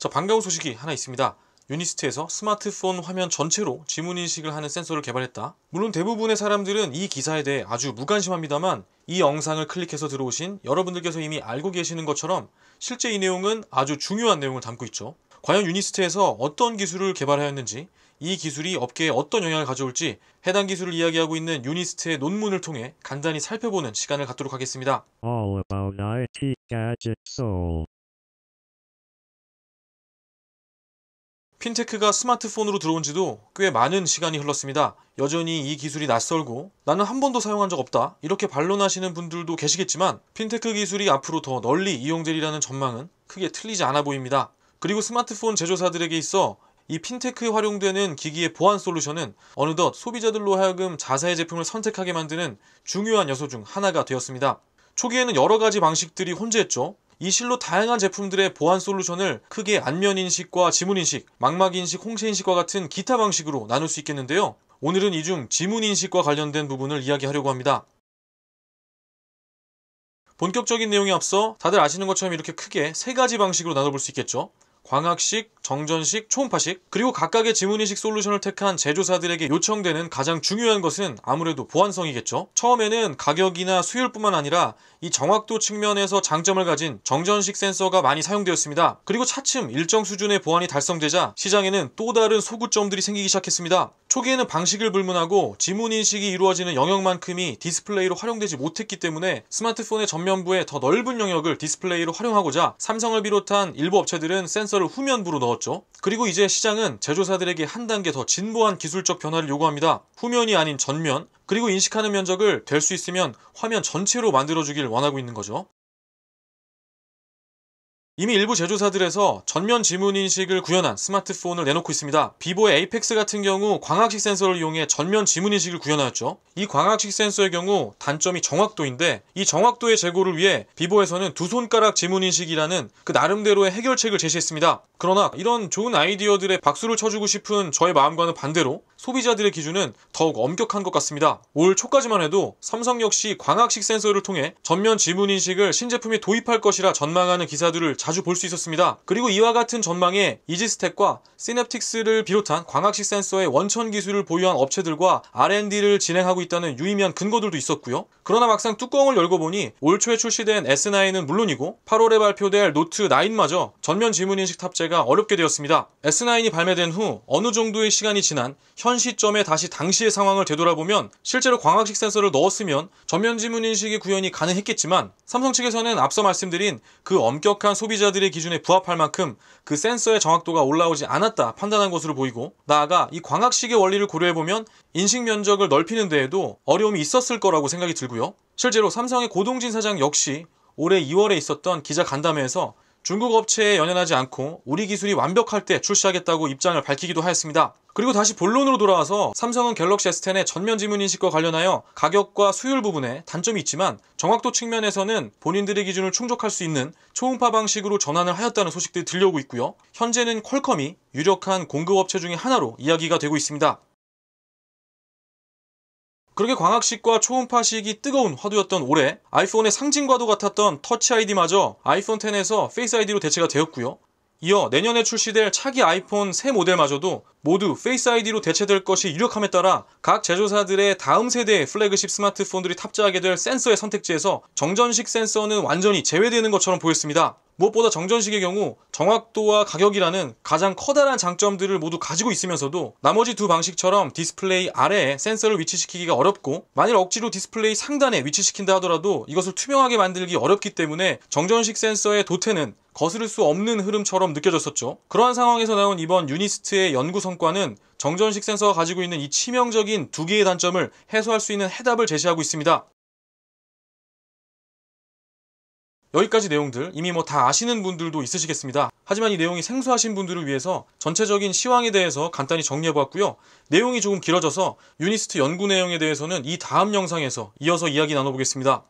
자, 반가운 소식이 하나 있습니다. 유니스트에서 스마트폰 화면 전체로 지문인식을 하는 센서를 개발했다. 물론 대부분의 사람들은 이 기사에 대해 아주 무관심합니다만 이 영상을 클릭해서 들어오신 여러분들께서 이미 알고 계시는 것처럼 실제 이 내용은 아주 중요한 내용을 담고 있죠. 과연 유니스트에서 어떤 기술을 개발하였는지, 이 기술이 업계에 어떤 영향을 가져올지 해당 기술을 이야기하고 있는 유니스트의 논문을 통해 간단히 살펴보는 시간을 갖도록 하겠습니다. All about IT Gadget Soul. 핀테크가 스마트폰으로 들어온 지도 꽤 많은 시간이 흘렀습니다. 여전히 이 기술이 낯설고 나는 한 번도 사용한 적 없다 이렇게 반론하시는 분들도 계시겠지만 핀테크 기술이 앞으로 더 널리 이용되리라는 전망은 크게 틀리지 않아 보입니다. 그리고 스마트폰 제조사들에게 있어 이 핀테크에 활용되는 기기의 보안 솔루션은 어느덧 소비자들로 하여금 자사의 제품을 선택하게 만드는 중요한 요소 중 하나가 되었습니다. 초기에는 여러 가지 방식들이 혼재했죠. 이 실로 다양한 제품들의 보안 솔루션을 크게 안면인식과 지문인식, 망막인식, 홍채인식과 같은 기타 방식으로 나눌 수 있겠는데요. 오늘은 이 중 지문인식과 관련된 부분을 이야기하려고 합니다. 본격적인 내용에 앞서 다들 아시는 것처럼 이렇게 크게 세 가지 방식으로 나눠볼 수 있겠죠. 광학식, 정전식, 초음파식, 그리고 각각의 지문인식 솔루션을 택한 제조사들에게 요청되는 가장 중요한 것은 아무래도 보안성이겠죠. 처음에는 가격이나 수율뿐만 아니라 이 정확도 측면에서 장점을 가진 정전식 센서가 많이 사용되었습니다. 그리고 차츰 일정 수준의 보안이 달성되자 시장에는 또 다른 소구점들이 생기기 시작했습니다. 초기에는 방식을 불문하고 지문인식이 이루어지는 영역만큼이 디스플레이로 활용되지 못했기 때문에 스마트폰의 전면부에 더 넓은 영역을 디스플레이로 활용하고자 삼성을 비롯한 일부 업체들은 센서를 후면부로 넣었죠. 그리고 이제 시장은 제조사들에게 한 단계 더 진보한 기술적 변화를 요구합니다. 후면이 아닌 전면, 그리고 인식하는 면적을 될 수 있으면 화면 전체로 만들어주길 원하고 있는 거죠. 이미 일부 제조사들에서 전면 지문 인식을 구현한 스마트폰을 내놓고 있습니다. 비보의 에이펙스 같은 경우 광학식 센서를 이용해 전면 지문 인식을 구현하였죠. 이 광학식 센서의 경우 단점이 정확도인데 이 정확도의 제고를 위해 비보에서는 두 손가락 지문 인식이라는 그 나름대로의 해결책을 제시했습니다. 그러나 이런 좋은 아이디어들에 박수를 쳐주고 싶은 저의 마음과는 반대로 소비자들의 기준은 더욱 엄격한 것 같습니다. 올 초까지만 해도 삼성 역시 광학식 센서를 통해 전면 지문 인식을 신제품에 도입할 것이라 전망하는 기사들을 자주 볼 수 있었습니다. 그리고 이와 같은 전망에 이지스텍과 시냅틱스를 비롯한 광학식 센서의 원천 기술을 보유한 업체들과 R&D를 진행하고 있다는 유의미한 근거들도 있었고요. 그러나 막상 뚜껑을 열고 보니 올 초에 출시된 S9은 물론이고 8월에 발표될 노트 9마저 전면 지문 인식 탑재가 어렵게 되었습니다. S9이 발매된 후 어느 정도의 시간이 지난 현 시점에 다시 당시의 상황을 되돌아보면 실제로 광학식 센서를 넣었으면 전면 지문 인식의 구현이 가능했겠지만 삼성 측에서는 앞서 말씀드린 그 엄격한 소비자들의 기준에 부합할 만큼 그 센서의 정확도가 올라오지 않았다 판단한 것으로 보이고, 나아가 이 광학식의 원리를 고려해보면 인식 면적을 넓히는 데에도 어려움이 있었을 거라고 생각이 들고요. 실제로 삼성의 고동진 사장 역시 올해 2월에 있었던 기자 간담회에서 중국 업체에 연연하지 않고 우리 기술이 완벽할 때 출시하겠다고 입장을 밝히기도 하였습니다. 그리고 다시 본론으로 돌아와서 삼성은 갤럭시 S10의 전면 지문 인식과 관련하여 가격과 수율 부분에 단점이 있지만 정확도 측면에서는 본인들의 기준을 충족할 수 있는 초음파 방식으로 전환을 하였다는 소식들이 들려오고 있고요. 현재는 퀄컴이 유력한 공급업체 중에 하나로 이야기가 되고 있습니다. 그렇게 광학식과 초음파식이 뜨거운 화두였던 올해 아이폰의 상징과도 같았던 터치 아이디마저 아이폰 X에서 페이스 아이디로 대체가 되었고요. 이어 내년에 출시될 차기 아이폰 새 모델마저도 모두 페이스 아이디로 대체될 것이 유력함에 따라 각 제조사들의 다음 세대의 플래그십 스마트폰들이 탑재하게 될 센서의 선택지에서 정전식 센서는 완전히 제외되는 것처럼 보였습니다. 무엇보다 정전식의 경우 정확도와 가격이라는 가장 커다란 장점들을 모두 가지고 있으면서도 나머지 두 방식처럼 디스플레이 아래에 센서를 위치시키기가 어렵고, 만일 억지로 디스플레이 상단에 위치시킨다 하더라도 이것을 투명하게 만들기 어렵기 때문에 정전식 센서의 도태는 거스를 수 없는 흐름처럼 느껴졌었죠. 그러한 상황에서 나온 이번 유니스트의 연구 성과는 정전식 센서가 가지고 있는 이 치명적인 두 개의 단점을 해소할 수 있는 해답을 제시하고 있습니다. 여기까지 내용들 이미 다 아시는 분들도 있으시겠습니다. 하지만 이 내용이 생소하신 분들을 위해서 전체적인 시황에 대해서 간단히 정리해보았고요. 내용이 조금 길어져서 유니스트 연구 내용에 대해서는 이 다음 영상에서 이어서 이야기 나눠보겠습니다.